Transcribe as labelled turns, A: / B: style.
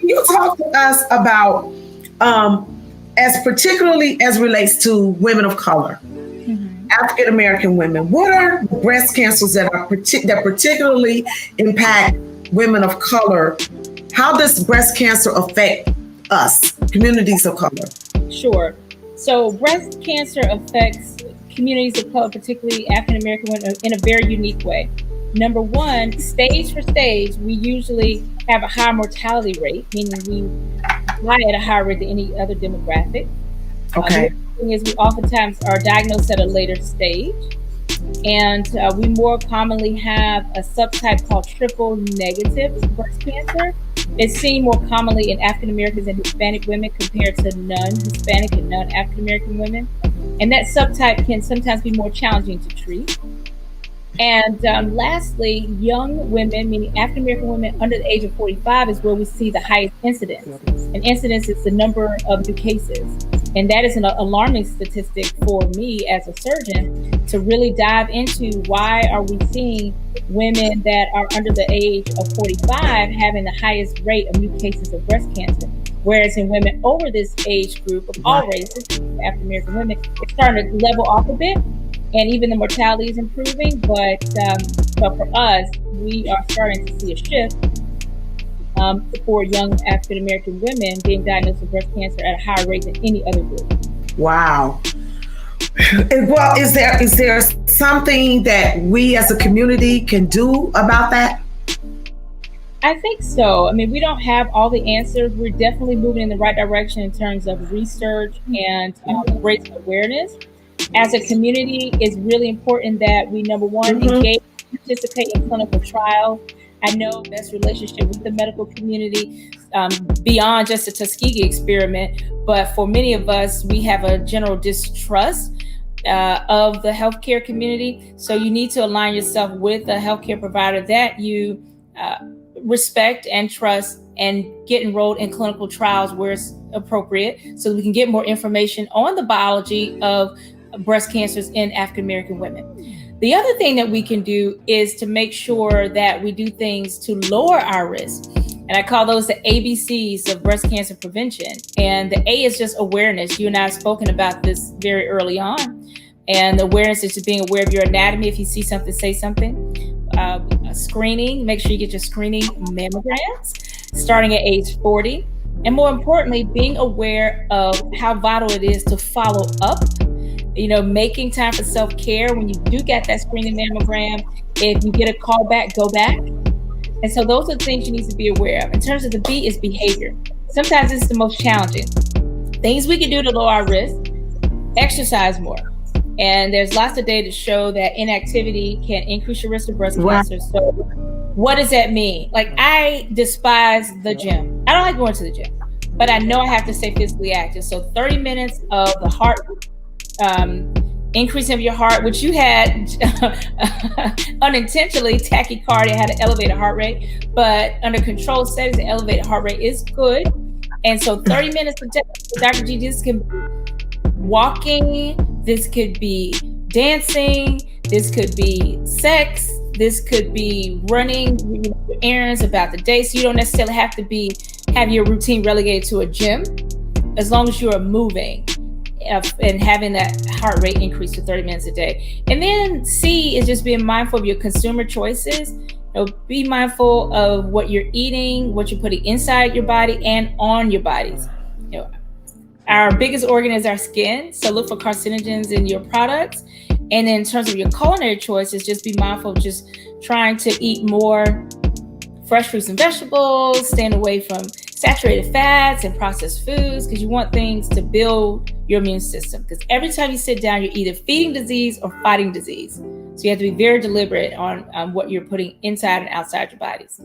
A: can you talk to us about, as particularly as relates to women of color, African American women, what are the breast cancers that particularly impact women of color? How does breast cancer affect us, communities of color?
B: Sure. So breast cancer affects communities of color, particularly African American women, in a very unique way. Number one, stage for stage, we usually have a higher mortality rate, meaning we die at a higher rate than any other demographic.
A: Okay.
B: The thing is, we oftentimes are diagnosed at a later stage, and we more commonly have a subtype called triple negative breast cancer. It's seen more commonly in African Americans and Hispanic women compared to non-Hispanic and non-African American women. And that subtype can sometimes be more challenging to treat. And lastly, young women, meaning African American women under the age of 45, is where we see the highest incidence. And incidence is the number of new cases. And that is an alarming statistic for me as a surgeon to really dive into why are we seeing women that are under the age of 45 having the highest rate of new cases of breast cancer. Whereas in women over this age group of all races, African American women, it's starting to level off a bit. And even the mortality is improving. But for us, we are starting to see a shift for young African American women being diagnosed with breast cancer at a higher rate than any other group.
A: Wow. Well, is there something that we as a community can do about that?
B: I think so. I mean, we don't have all the answers. We're definitely moving in the right direction in terms of research and raising awareness. As a community, it's really important that we, number one, engage, participate in clinical trials. I know best relationship with the medical community beyond just the Tuskegee experiment, but for many of us, we have a general distrust of the healthcare community. So you need to align yourself with a healthcare provider that you respect and trust, and get enrolled in clinical trials where it's appropriate, so we can get more information on the biology of breast cancers in African American women. The other thing that we can do is to make sure that we do things to lower our risk. And I call those the ABCs of breast cancer prevention. And the A is just awareness. You and I have spoken about this very early on. And the awareness is just being aware of your anatomy. If you see something, say something. Screening, make sure you get your screening mammograms starting at age 40. And more importantly, being aware of how vital it is to follow up. You know, making time for self-care when you do get that screening mammogram. If you get a call back, go back. And so those are the things you need to be aware of. In terms of the B is behavior. Sometimes it's the most challenging. Things we can do to lower our risk: exercise more. And there's lots of data to show that inactivity can increase your risk of breast cancer. So what does that mean? Like, I despise the gym. I don't like going to the gym, but I know I have to stay physically active. So 30 minutes of the heart increase of your heart, which you had unintentionally tachycardia, had an elevated heart rate, but under controlled settings, the elevated heart rate is good. And so 30 minutes of Dr. G, this can be walking, this could be dancing, this could be sex, this could be running your errands about the day. So you don't necessarily have to have your routine relegated to a gym, as long as you are moving and having that heart rate increase to 30 minutes a day. And then C is just being mindful of your consumer choices. You know, be mindful of what you're eating, what you're putting inside your body and on your bodies. You know, our biggest organ is our skin, so look for carcinogens in your products. And then in terms of your culinary choices, just be mindful of just trying to eat more fresh fruits and vegetables, staying away from saturated fats and processed foods, because you want things to build your immune system. Because every time you sit down, you're either feeding disease or fighting disease. So you have to be very deliberate on what you're putting inside and outside your bodies.